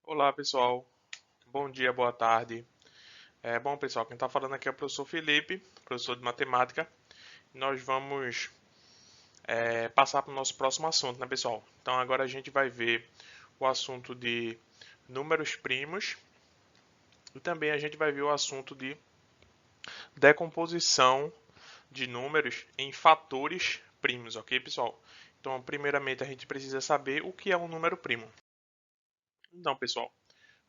Olá pessoal, bom dia, boa tarde. Bom pessoal, quem está falando aqui é o professor Felipe, professor de matemática. Nós vamos passar para o nosso próximo assunto, né pessoal? Então agora a gente vai ver o assunto de números primos e também a gente vai ver o assunto de decomposição de números em fatores primos, ok pessoal? Então primeiramente a gente precisa saber o que é um número primo. Então pessoal,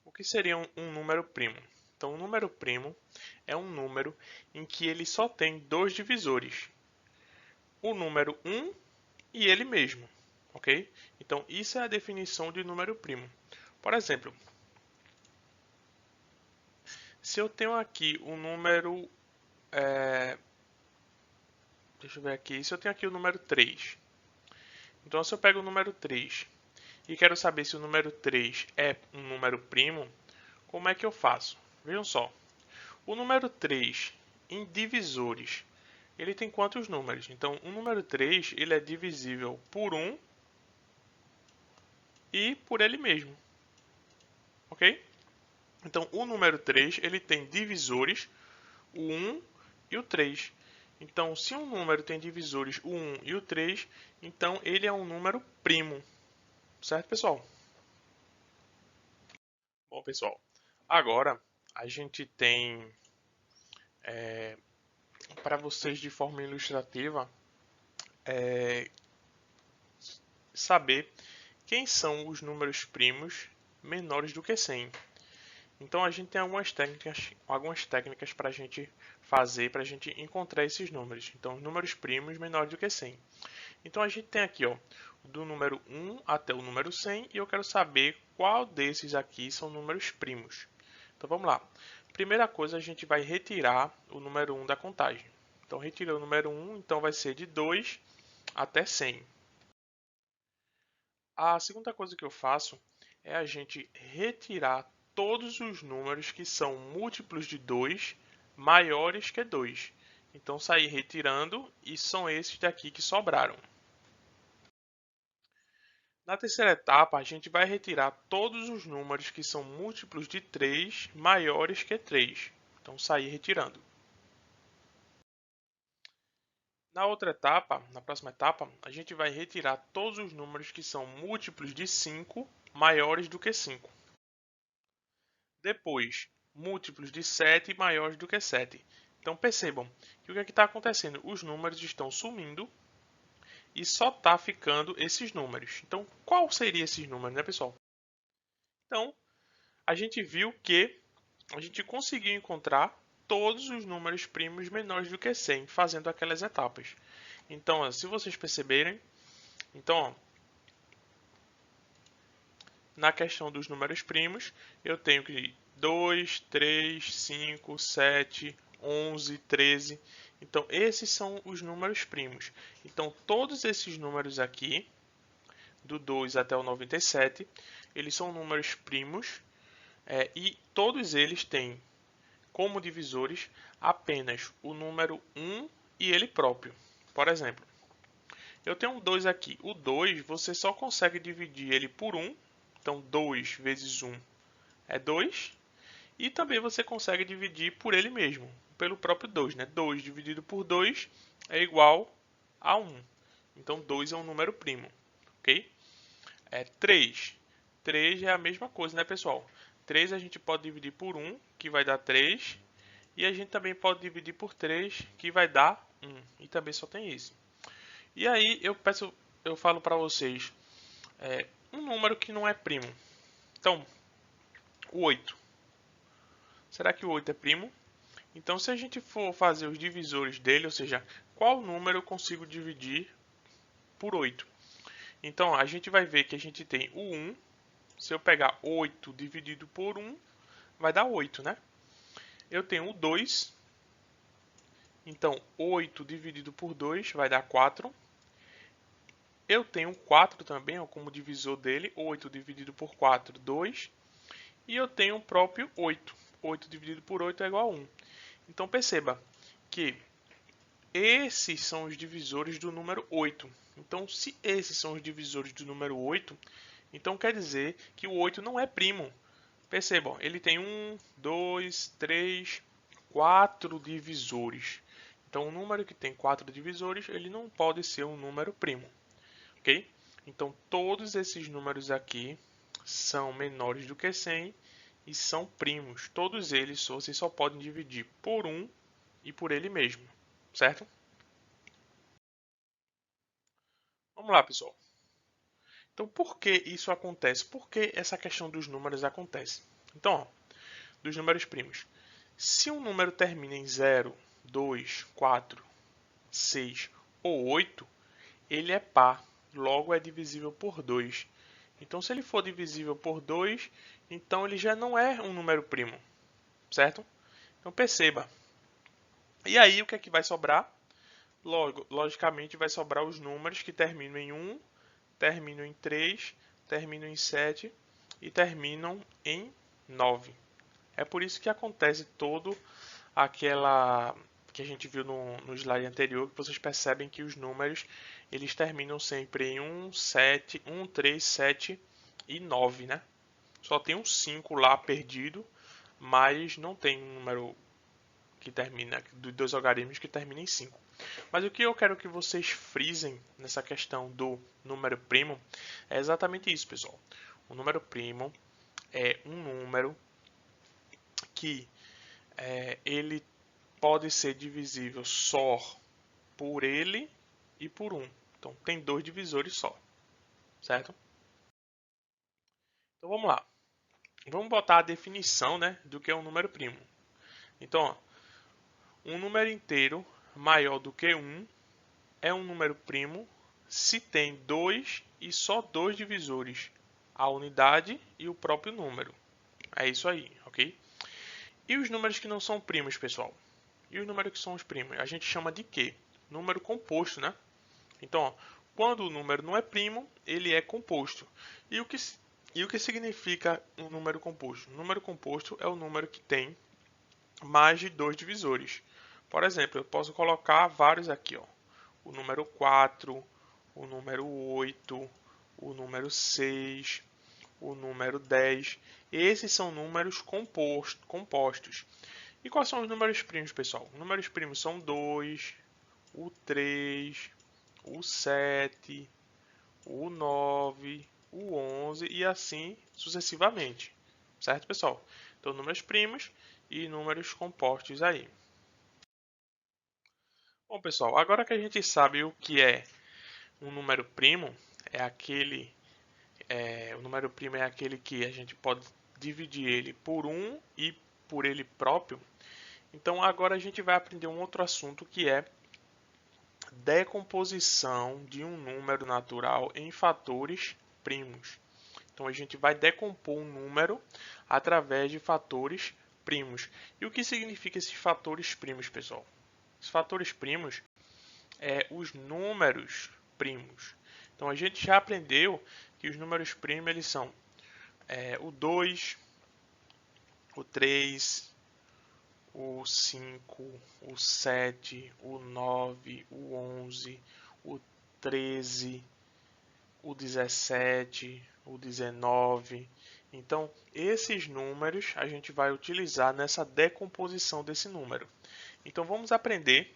o que seria um número primo? Então, um número primo é um número em que ele só tem dois divisores, o número 1 e ele mesmo, ok? Então, isso é a definição de número primo. Por exemplo, se eu tenho aqui o número, deixa eu ver aqui, se eu tenho aqui o número 3, então se eu pego o número 3 e quero saber se o número 3 é um número primo, como é que eu faço? Vejam só, o número 3 em divisores, ele tem quantos números? Então, o número 3 ele é divisível por 1 e por ele mesmo, ok? Então, o número 3 ele tem divisores, o 1 e o 3. Então, se um número tem divisores o 1 e o 3, então ele é um número primo, certo, pessoal? Bom, pessoal, agora a gente tem para vocês de forma ilustrativa saber quem são os números primos menores do que 100. Então a gente tem algumas técnicas para a gente fazer, para a gente encontrar esses números. Então, números primos menores do que 100. Então a gente tem aqui, ó, do número 1 até o número 100 e eu quero saber qual desses aqui são números primos. Então vamos lá. Primeira coisa, a gente vai retirar o número 1 da contagem. Então retirei o número 1, então vai ser de 2 até 100. A segunda coisa que eu faço é a gente retirar todos os números que são múltiplos de 2 maiores que 2. Então, sair retirando e são esses daqui que sobraram. Na terceira etapa, a gente vai retirar todos os números que são múltiplos de 3 maiores que 3. Então, sair retirando. Na próxima etapa, a gente vai retirar todos os números que são múltiplos de 5 maiores do que 5. Depois, múltiplos de 7 maiores do que 7. Então percebam que o que está acontecendo? Os números estão sumindo e só está ficando esses números. Então, qual seria esses números, né, pessoal? Então, a gente viu que a gente conseguiu encontrar todos os números primos menores do que 100, fazendo aquelas etapas. Então, ó, se vocês perceberem, então, ó, na questão dos números primos, eu tenho que 2, 3, 5, 7, 11, 13. Então, esses são os números primos. Então, todos esses números aqui, do 2 até o 97, eles são números primos e todos eles têm como divisores apenas o número 1 e ele próprio. Por exemplo, eu tenho um 2 aqui. O 2 você só consegue dividir ele por 1. Então, 2 vezes 1 é 2. E também você consegue dividir por ele mesmo, pelo próprio 2. Né? 2 dividido por 2 é igual a 1. Então, 2 é um número primo. Ok? 3. 3 é a mesma coisa, né, pessoal? 3 a gente pode dividir por 1, que vai dar 3. E a gente também pode dividir por 3, que vai dar 1. E também só tem isso. E aí eu falo para vocês um número que não é primo. Então, o 8. Será que o 8 é primo? Então, se a gente for fazer os divisores dele, ou seja, qual número eu consigo dividir por 8? Então, a gente vai ver que a gente tem o 1. Se eu pegar 8 dividido por 1, vai dar 8, né? Eu tenho o 2. Então, 8 dividido por 2 vai dar 4. Eu tenho 4 também, ó, como divisor dele. 8 dividido por 4, 2. E eu tenho o próprio 8. 8 dividido por 8 é igual a 1. Então perceba que esses são os divisores do número 8. Então, se esses são os divisores do número 8, então quer dizer que o 8 não é primo. Percebam, ele tem 1, 2, 3, 4 divisores. Então, um número que tem 4 divisores, ele não pode ser um número primo, ok? Então, todos esses números aqui são menores do que 100 e são primos. Todos eles vocês só podem dividir por 1 e por ele mesmo, certo? Vamos lá, pessoal. Então, por que isso acontece? Por que essa questão dos números acontece? Então, ó, dos números primos. Se um número termina em 0, 2, 4, 6 ou 8, ele é par, logo é divisível por 2. Então, se ele for divisível por 2, então ele já não é um número primo, certo? Então, perceba. E aí, o que é que vai sobrar? Logicamente, vai sobrar os números que terminam em 1, terminam em 3, terminam em 7 e terminam em 9. É por isso que acontece todo aquela que a gente viu no slide anterior, que vocês percebem que os números eles terminam sempre em 1, 7, 1, 3, 7 e 9, né? Só tem um 5 lá perdido, mas não tem um número que termina, dos dois algarismos que termina em 5. Mas o que eu quero que vocês frisem nessa questão do número primo é exatamente isso, pessoal. O número primo é um número que ele pode ser divisível só por ele e por 1. Então, tem dois divisores só, certo? Então, vamos lá. Vamos botar a definição, né, do que é um número primo. Então, ó, um número inteiro maior do que 1 é um número primo se tem dois e só dois divisores, a unidade e o próprio número. É isso aí, ok? E os números que não são primos, pessoal? E os números que são os primos? A gente chama de quê? Número composto, né? Então, ó, quando o número não é primo, ele é composto. E o que significa um número composto? Um número composto é o número que tem mais de dois divisores. Por exemplo, eu posso colocar vários aqui, ó. O número 4, o número 8, o número 6, o número 10. Esses são números compostos. E quais são os números primos, pessoal? Os números primos são 2, o 3, o 7, o 9, o 11 e assim sucessivamente. Certo, pessoal? Então, números primos e números compostos aí. Bom, pessoal, agora que a gente sabe o que é um número primo, o número primo é aquele que a gente pode dividir ele por 1 e por ele próprio. Então, agora a gente vai aprender um outro assunto que é decomposição de um número natural em fatores primos. Então a gente vai decompor um número através de fatores primos. E o que significa esses fatores primos, pessoal? Os fatores primos os números primos. Então a gente já aprendeu que os números primos eles são o 2, o 3, o 5, o 7, o 9, o 11, o 13, o 17, o 19. Então, esses números a gente vai utilizar nessa decomposição desse número. Então, vamos aprender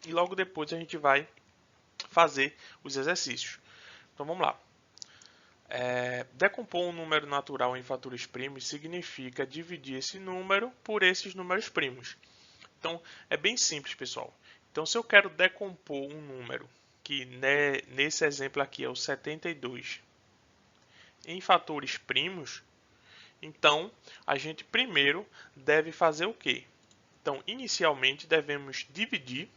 e logo depois a gente vai fazer os exercícios. Então, vamos lá. Decompor um número natural em fatores primos significa dividir esse número por esses números primos. Então, é bem simples, pessoal. Então, se eu quero decompor um número, que nesse exemplo aqui é o 72, em fatores primos, então a gente primeiro deve fazer o quê? Então, inicialmente devemos dividir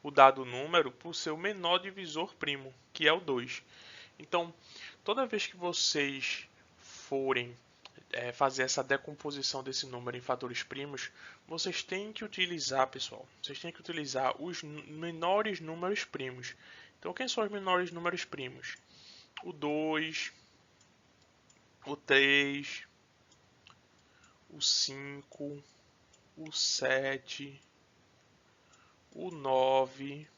o dado número por seu menor divisor primo, que é o 2. Então, toda vez que vocês forem fazer essa decomposição desse número em fatores primos, vocês têm que utilizar, pessoal, vocês têm que utilizar os menores números primos. Então, quem são os menores números primos? O 2, o 3, o 5, o 7, o 9,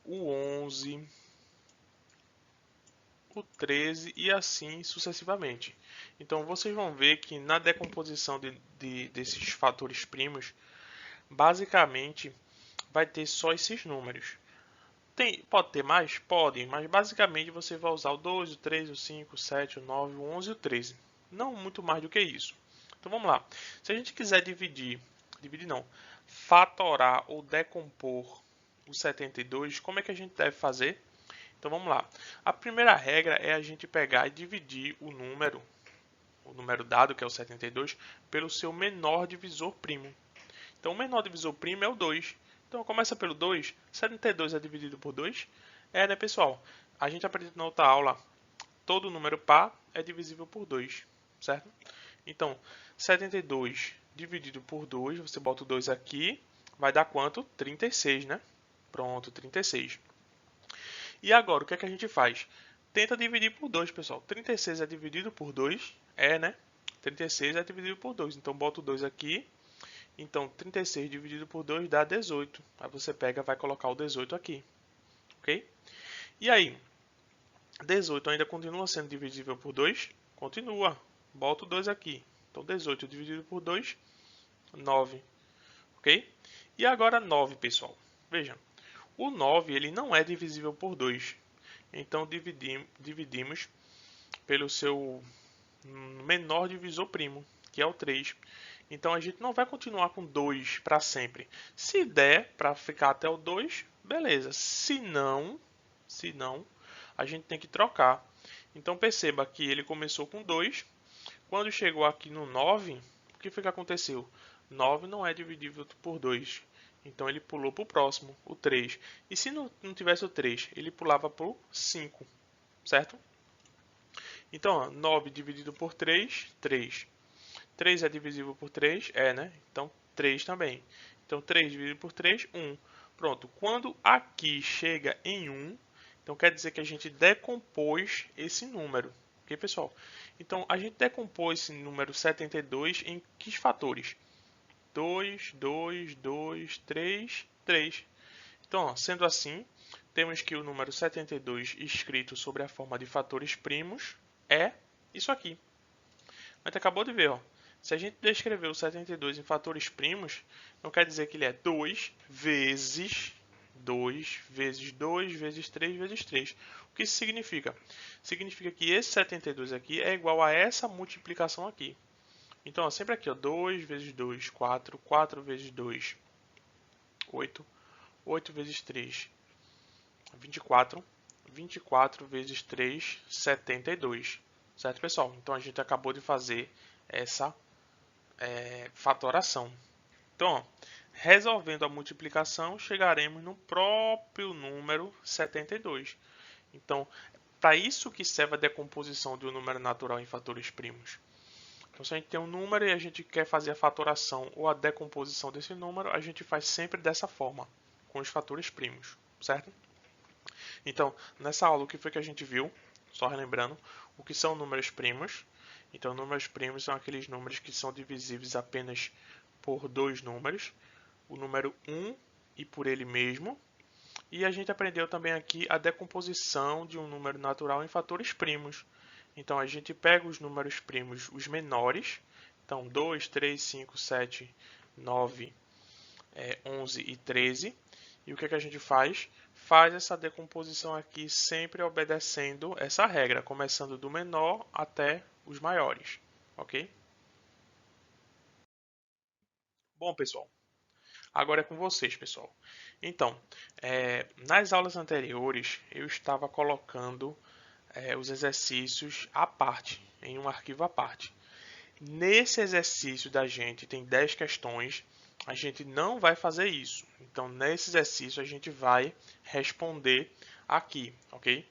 o 11, 5, 13 e assim sucessivamente. Então vocês vão ver que na decomposição desses fatores primos, basicamente vai ter só esses números. Pode ter mais? Pode, mas basicamente você vai usar o 2, o 3, o 5, o 7, o 9, o 11 e o 13. Não muito mais do que isso. Então vamos lá. Se a gente quiser dividir não, fatorar ou decompor o 72, como é que a gente deve fazer? Então vamos lá. A primeira regra é a gente pegar e dividir o número dado, que é o 72, pelo seu menor divisor primo. Então o menor divisor primo é o 2. Então começa pelo 2. 72 é dividido por 2? É, né, pessoal? A gente aprendeu na outra aula, todo número par é divisível por 2, certo? Então, 72 dividido por 2, você bota o 2 aqui, vai dar quanto? 36, né? Pronto, 36. E agora, o que é que a gente faz? Tenta dividir por 2, pessoal. 36 é dividido por 2? É, né? 36 é dividido por 2. Então, bota o 2 aqui. Então, 36 dividido por 2 dá 18. Aí você pega e vai colocar o 18 aqui. Ok? E aí, 18 ainda continua sendo divisível por 2? Continua. Bota o 2 aqui. Então, 18 dividido por 2, 9. Ok? E agora 9, pessoal. Veja, o 9 ele não é divisível por 2. Então, dividimos pelo seu menor divisor primo, que é o 3. Então, a gente não vai continuar com 2 para sempre. Se der para ficar até o 2, beleza. Se não, a gente tem que trocar. Então, perceba que ele começou com 2. Quando chegou aqui no 9, o que foi que aconteceu? 9 não é dividível por 2. Então, ele pulou para o próximo, o 3. E se não tivesse o 3, ele pulava para o 5, certo? Então, ó, 9 dividido por 3, 3. 3 é divisível por 3? É, né? Então, 3 também. Então, 3 dividido por 3, 1. Pronto. Quando aqui chega em 1, então quer dizer que a gente decompôs esse número. Ok, pessoal? Então, a gente decompôs esse número 72 em que fatores? 2, 2, 2, 3, 3. Então, ó, sendo assim, temos que o número 72 escrito sobre a forma de fatores primos é isso aqui. A gente acabou de ver, ó. Se a gente descrever o 72 em fatores primos, não quer dizer que ele é 2 vezes 2 vezes 2 vezes 3 vezes 3. O que isso significa? Significa que esse 72 aqui é igual a essa multiplicação aqui. Então, ó, sempre aqui, ó, 2 vezes 2, 4, 4 vezes 2, 8, 8 vezes 3, 24, 24 vezes 3, 72. Certo, pessoal? Então, a gente acabou de fazer essa fatoração. Então, ó, resolvendo a multiplicação, chegaremos no próprio número 72. Então, para isso que serve a decomposição de um número natural em fatores primos. Então, se a gente tem um número e a gente quer fazer a fatoração ou a decomposição desse número, a gente faz sempre dessa forma, com os fatores primos, certo? Então, nessa aula, o que foi que a gente viu? Só relembrando, o que são números primos. Então, números primos são aqueles números que são divisíveis apenas por dois números, o número 1 e por ele mesmo. E a gente aprendeu também aqui a decomposição de um número natural em fatores primos. Então, a gente pega os números primos, os menores, então 2, 3, 5, 7, 9, 11 e 13. E o que a gente faz? Faz essa decomposição aqui sempre obedecendo essa regra, começando do menor até os maiores, ok? Bom, pessoal, agora é com vocês, pessoal. Então, nas aulas anteriores, eu estava colocando os exercícios à parte, em um arquivo à parte. Nesse exercício da gente tem 10 questões, a gente não vai fazer isso. Então, nesse exercício, a gente vai responder aqui, ok?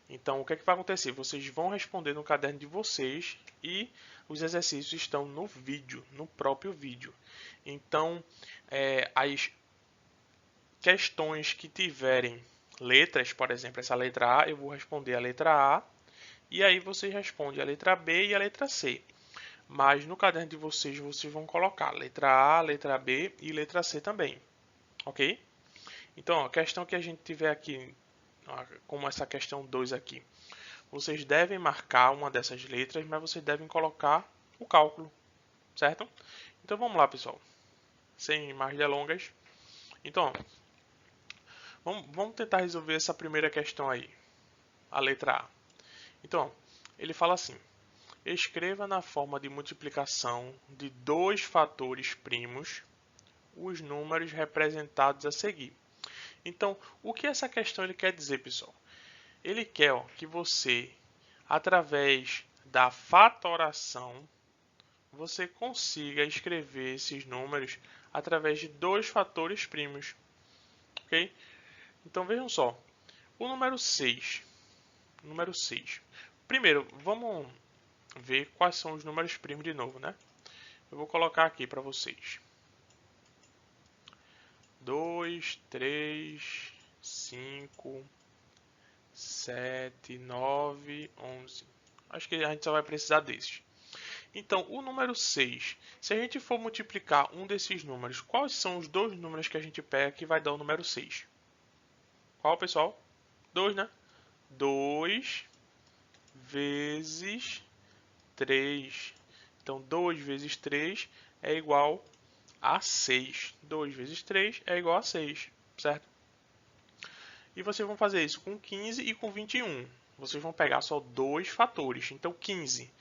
Então, o que é que vai acontecer? Vocês vão responder no caderno de vocês e os exercícios estão no vídeo, no próprio vídeo. Então, as questões que tiverem letras, por exemplo, essa letra A, eu vou responder a letra A, e aí vocês respondem a letra B e a letra C. Mas no caderno de vocês, vocês vão colocar letra A, letra B e letra C também, ok? Então, a questão que a gente tiver aqui, como essa questão 2 aqui. vocês devem marcar uma dessas letras, mas vocês devem colocar o cálculo, certo? Então vamos lá, pessoal, sem mais delongas. Então, vamos tentar resolver essa primeira questão aí, a letra A. Então, ele fala assim: escreva na forma de multiplicação de dois fatores primos os números representados a seguir. Então, o que essa questão ele quer dizer, pessoal? Ele quer que você, através da fatoração, você consiga escrever esses números através de dois fatores primos, ok? Então, vejam só, o número 6. Primeiro, vamos ver quais são os números primos de novo, né? Eu vou colocar aqui para vocês. 2, 3, 5, 7, 9, 11. Acho que a gente só vai precisar desses. Então, o número 6, se a gente for multiplicar um desses números, quais são os dois números que a gente pega que vai dar o número 6? Qual, pessoal? 2, né? 2 vezes 3. Então, 2 vezes 3 é igual a 6. 2 vezes 3 é igual a 6, certo? E vocês vão fazer isso com 15 e com 21. Vocês vão pegar só dois fatores. Então, 15.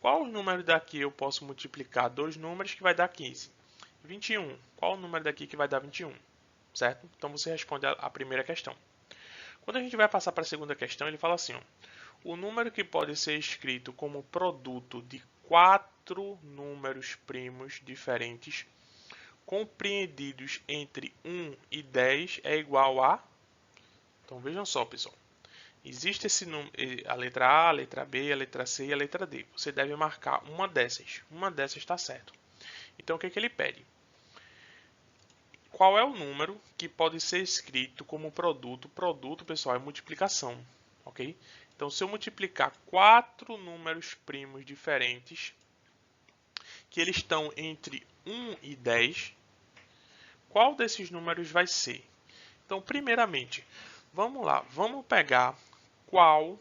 Qual o número daqui eu posso multiplicar dois números que vai dar 15? 21. Qual o número daqui que vai dar 21? Certo? Então, você responde a primeira questão. Quando a gente vai passar para a segunda questão, ele fala assim: ó, o número que pode ser escrito como produto de quatro números primos diferentes compreendidos entre 1 e 10 é igual a... Então, vejam só, pessoal. Existe esse número, a letra A, a letra B, a letra C e a letra D. Você deve marcar uma dessas. Uma dessas está certo. Então, o que ele pede? Qual é o número que pode ser escrito como produto? Produto, pessoal, é multiplicação, ok? Então, se eu multiplicar quatro números primos diferentes, que eles estão entre 1 e 10, qual desses números vai ser? Então, primeiramente, vamos lá. Vamos pegar qual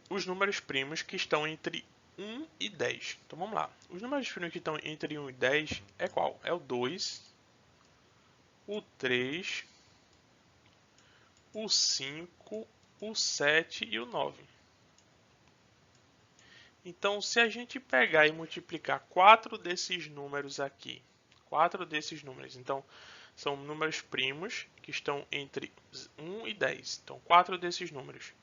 os números primos que estão entre 1 e 10. Então vamos lá. Os números primos que estão entre 1 e 10 é qual? É o 2, o 3, o 5, o 7 e o 9. Então, se a gente pegar e multiplicar quatro desses números aqui, então são números primos que estão entre 1 e 10. Então, quatro desses números.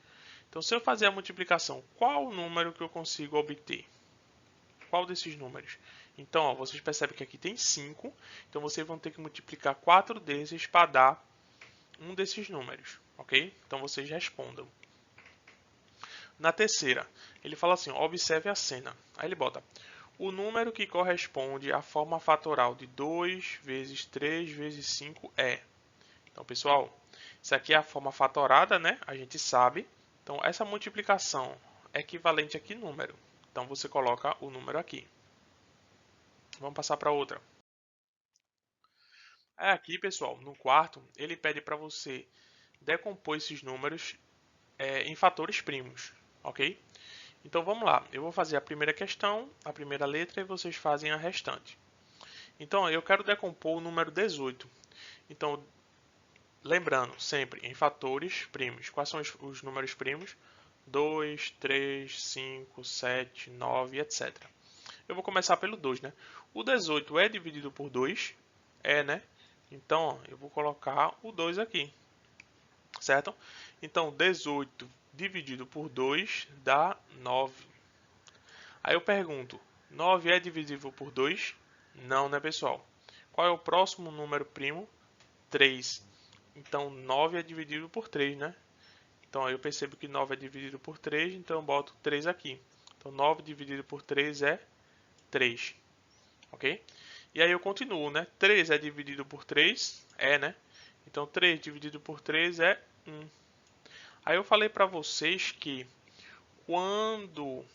Então, se eu fazer a multiplicação, qual o número que eu consigo obter? Qual desses números? Então, ó, vocês percebem que aqui tem 5. Então, vocês vão ter que multiplicar 4 desses para dar um desses números. Ok? Então, vocês respondam. Na terceira, ele fala assim, ó, observe a cena. Aí ele bota, o número que corresponde à forma fatoral de 2 vezes 3 vezes 5 é... Então, pessoal, isso aqui é a forma fatorada, né? A gente sabe. Então, essa multiplicação é equivalente a que número? Então, você coloca o número aqui. Vamos passar para outra. Aqui, pessoal, no quarto, ele pede para você decompor esses números em fatores primos, ok? Então, vamos lá. Eu vou fazer a primeira questão, a primeira letra, e vocês fazem a restante. Então, eu quero decompor o número 18. Então, lembrando, sempre em fatores primos. Quais são os números primos? 2, 3, 5, 7, 9, etc. Eu vou começar pelo 2, né? O 18 é dividido por 2? É, né? Então, ó, eu vou colocar o 2 aqui, certo? Então, 18 dividido por 2 dá 9. Aí eu pergunto, 9 é divisível por 2? Não, né, pessoal? Qual é o próximo número primo? 3. Então, 9 é dividido por 3, né? Então, eu percebo que 9 é dividido por 3, então eu boto 3 aqui. Então, 9 dividido por 3 é 3. Ok? E aí eu continuo, né? 3 é dividido por 3? É, né? Então, 3 dividido por 3 é 1. Aí eu falei para vocês que quando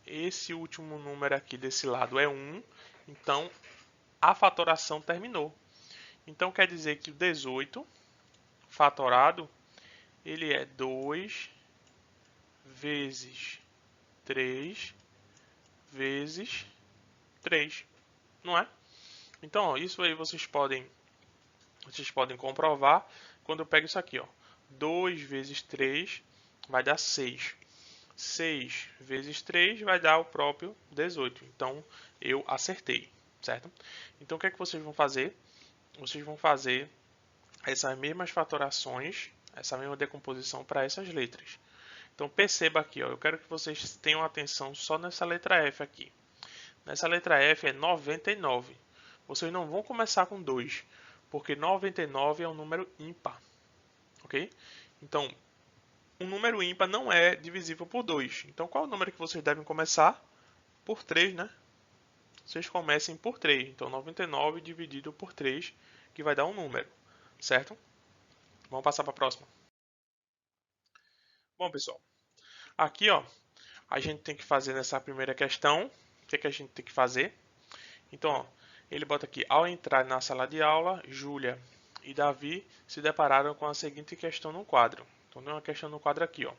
esse último número aqui desse lado é 1, então a fatoração terminou. Então quer dizer que o 18 fatorado ele é 2 vezes 3 vezes 3, não é? Então, ó, isso aí vocês podem comprovar quando eu pego isso aqui, ó. 2 vezes 3 vai dar 6. 6 vezes 3 vai dar o próprio 18. Então, eu acertei, certo? Então, o que é que vocês vão fazer? Vocês vão fazer essas mesmas fatorações, essa mesma decomposição para essas letras. Então, perceba aqui, ó, eu quero que vocês tenham atenção só nessa letra F aqui. Nessa letra F é 99. Vocês não vão começar com 2, porque 99 é um número ímpar, ok? Então, um número ímpar não é divisível por 2. Então, qual é o número que vocês devem começar? Por 3, né? Vocês comecem por 3. Então, 99 dividido por 3, que vai dar um número, certo? Vamos passar para a próxima. Bom, pessoal, aqui, ó, a gente tem que fazer nessa primeira questão. O que é que a gente tem que fazer? Então, ó, ele bota aqui, ao entrar na sala de aula, Júlia e Davi se depararam com a seguinte questão no quadro. Então, tem uma questão no quadro aqui, ó.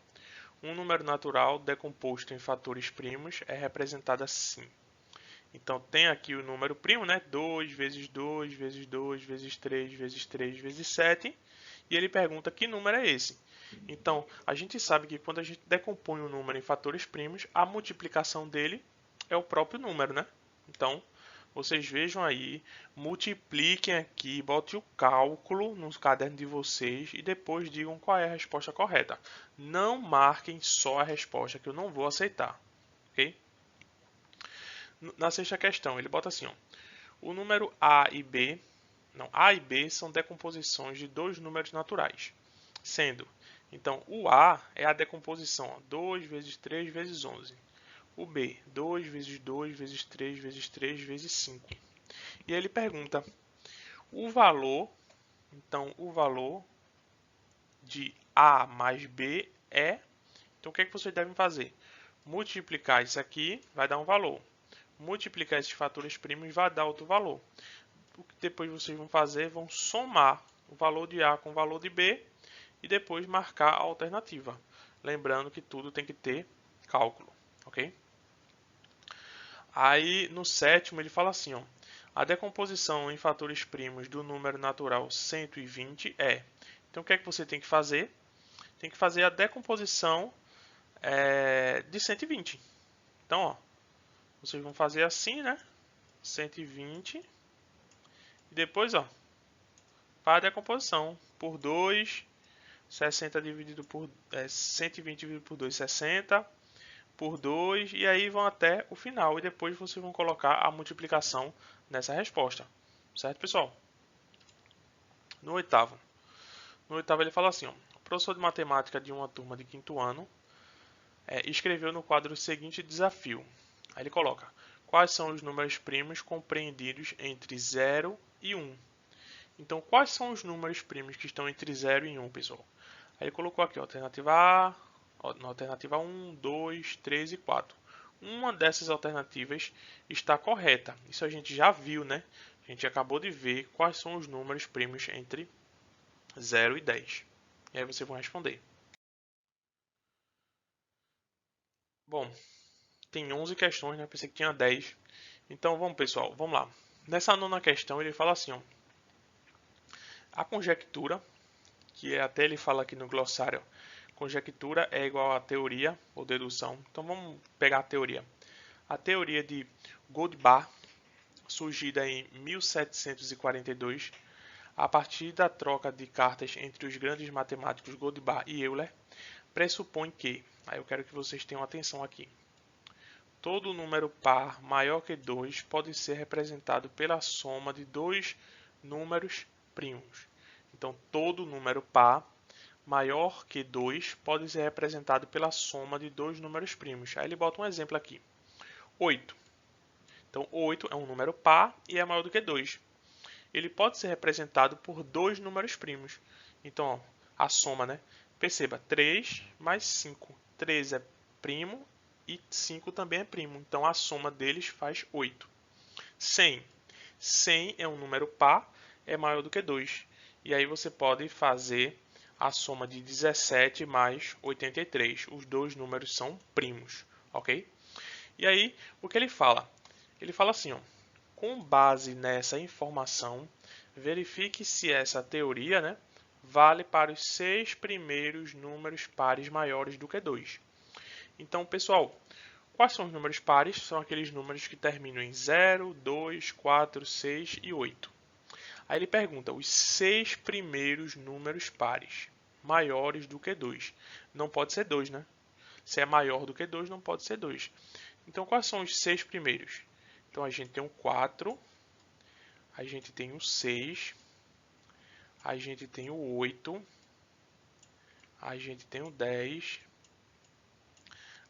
Um número natural decomposto em fatores primos é representado assim. Então, tem aqui o número primo, né? 2 vezes 2 vezes 2 vezes 3 vezes 3 vezes 7. E ele pergunta que número é esse. Então, a gente sabe que quando a gente decompõe um número em fatores primos, a multiplicação dele é o próprio número, né? Então, vocês vejam aí, multipliquem aqui, botem o cálculo nos cadernos de vocês e depois digam qual é a resposta correta. Não marquem só a resposta, que eu não vou aceitar, ok? Na sexta questão, ele bota assim, ó, o número A e B são decomposições de dois números naturais, sendo, então, o A é a decomposição, ó, 2 vezes 3 vezes 11. O B, 2 vezes 2 vezes 3 vezes 3 vezes 5. E ele pergunta o valor, então o valor de A mais B é, então o que é que vocês devem fazer? Multiplicar isso aqui vai dar um valor. Multiplicar esses fatores primos vai dar outro valor. O que depois vocês vão fazer, vão somar o valor de A com o valor de B e depois marcar a alternativa. Lembrando que tudo tem que ter cálculo, ok? Aí no sétimo ele fala assim, ó, a decomposição em fatores primos do número natural 120 é. Então o que é que você tem que fazer? Tem que fazer a decomposição de 120. Então, ó, vocês vão fazer assim, né? 120 e depois, ó, para a decomposição por 2, 60 dividido por 120 dividido por 2, 60 por 2 e aí vão até o final e depois vocês vão colocar a multiplicação nessa resposta, certo, pessoal? No oitavo ele fala assim, ó, o professor de matemática de uma turma de quinto ano escreveu no quadro o seguinte desafio. Aí ele coloca, quais são os números primos compreendidos entre 0 e 1? Então, quais são os números primos que estão entre 0 e 1, pessoal? Aí ele colocou aqui, alternativa A, na alternativa 1, 2, 3 e 4. Uma dessas alternativas está correta. Isso a gente já viu, né? A gente acabou de ver quais são os números primos entre 0 e 10. E aí vocês vão responder. Bom, tem 11 questões, né? Pensei que tinha 10. Então, vamos, pessoal, vamos lá. Nessa nona questão, ele fala assim, ó, a conjectura, que até ele fala aqui no glossário, conjectura é igual a teoria ou dedução. Então, vamos pegar a teoria. A teoria de Goldbach, surgida em 1742, a partir da troca de cartas entre os grandes matemáticos Goldbach e Euler, pressupõe que, aí eu quero que vocês tenham atenção aqui, todo número par maior que 2 pode ser representado pela soma de dois números primos. Então, todo número par maior que 2 pode ser representado pela soma de dois números primos. Aí ele bota um exemplo aqui. 8. Então, 8 é um número par e é maior do que 2. Ele pode ser representado por dois números primos. Então, ó, a soma, né? Perceba, 3 mais 5. 3 é primo e 5 também é primo. Então, a soma deles faz 8. 100. 100 é um número par, é maior do que 2. E aí você pode fazer a soma de 17 mais 83. Os dois números são primos, ok? E aí, o que ele fala? Ele fala assim, ó, com base nessa informação, verifique se essa teoria, né, vale para os 6 primeiros números pares maiores do que 2. Então, pessoal, quais são os números pares? São aqueles números que terminam em 0, 2, 4, 6 e 8. Aí ele pergunta os 6 primeiros números pares maiores do que 2. Não pode ser 2, né? Se é maior do que 2, não pode ser 2. Então, quais são os 6 primeiros? Então, a gente tem o 4, a gente tem o 6, a gente tem o 8, a gente tem o 10,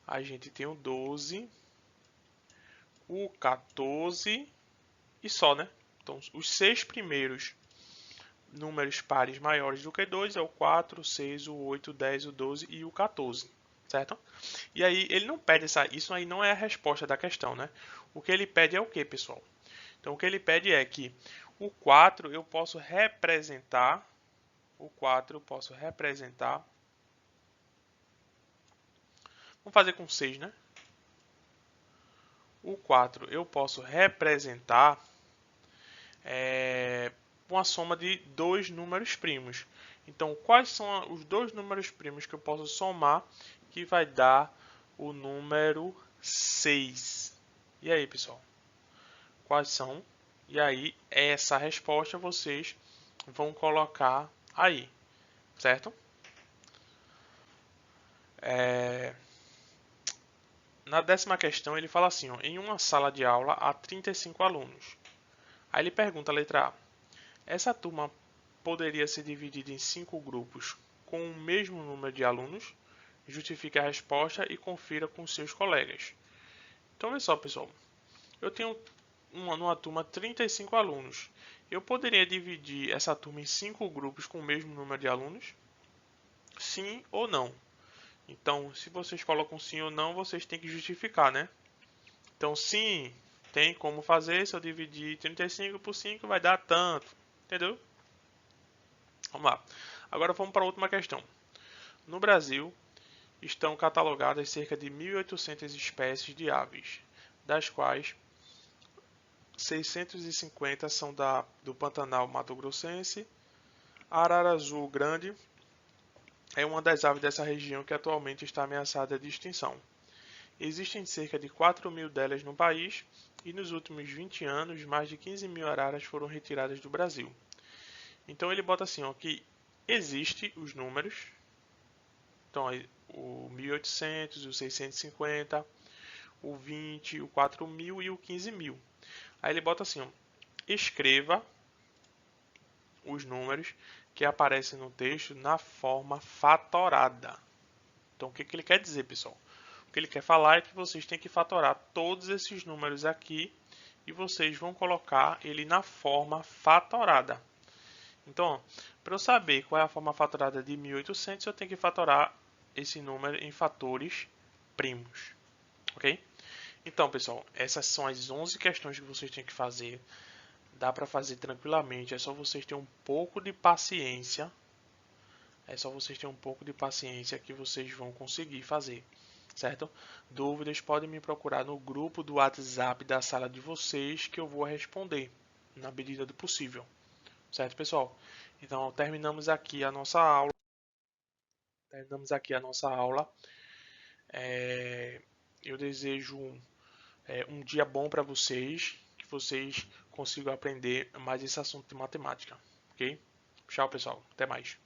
a gente tem o 12, o 14 e só, né? Então, os 6 primeiros números pares maiores do que 2 é o 4, o 6, o 8, o 10, o 12 e o 14, certo? E aí ele não pede isso aí não é a resposta da questão, né? O que ele pede é o que, pessoal? Então o que ele pede é que o 4 eu posso representar, vamos fazer com 6, né? O 4 eu posso representar uma soma de dois números primos. Então, quais são os dois números primos que eu posso somar que vai dar o número 6? E aí, pessoal? Quais são? E aí, essa resposta vocês vão colocar aí, certo? Na 10ª questão, ele fala assim, ó, em uma sala de aula há 35 alunos. Aí ele pergunta a letra A. Essa turma poderia ser dividida em 5 grupos com o mesmo número de alunos? Justifique a resposta e confira com seus colegas. Então, olha só, pessoal. Eu tenho numa turma 35 alunos. Eu poderia dividir essa turma em 5 grupos com o mesmo número de alunos? Sim ou não? Então, se vocês colocam sim ou não, vocês têm que justificar, né? Então, sim, tem como fazer. Se eu dividir 35 por 5, vai dar tanto. Entendeu? Vamos lá. Agora vamos para a última questão. No Brasil, estão catalogadas cerca de 1.800 espécies de aves, das quais 650 são do Pantanal Mato-Grossense. A arara azul grande é uma das aves dessa região que atualmente está ameaçada de extinção. Existem cerca de 4.000 delas no país e nos últimos 20 anos mais de 15.000 araras foram retiradas do Brasil. Então ele bota assim, ó, que existe os números, então o 1.800, o 650, o 20, o 4.000 e o 15.000. Aí ele bota assim, ó, escreva os números que aparecem no texto na forma fatorada. Então o que ele quer dizer, pessoal? O que ele quer falar é que vocês têm que fatorar todos esses números aqui e vocês vão colocar ele na forma fatorada. Então, para eu saber qual é a forma fatorada de 1.800, eu tenho que fatorar esse número em fatores primos, ok? Então, pessoal, essas são as 11 questões que vocês têm que fazer. Dá para fazer tranquilamente, é só vocês terem um pouco de paciência. Que vocês vão conseguir fazer, certo? Dúvidas podem me procurar no grupo do WhatsApp da sala de vocês que eu vou responder na medida do possível, certo, pessoal? Então, terminamos aqui a nossa aula. Eu desejo um dia bom para vocês, que vocês consigam aprender mais esse assunto de matemática, ok? Tchau, pessoal. Até mais.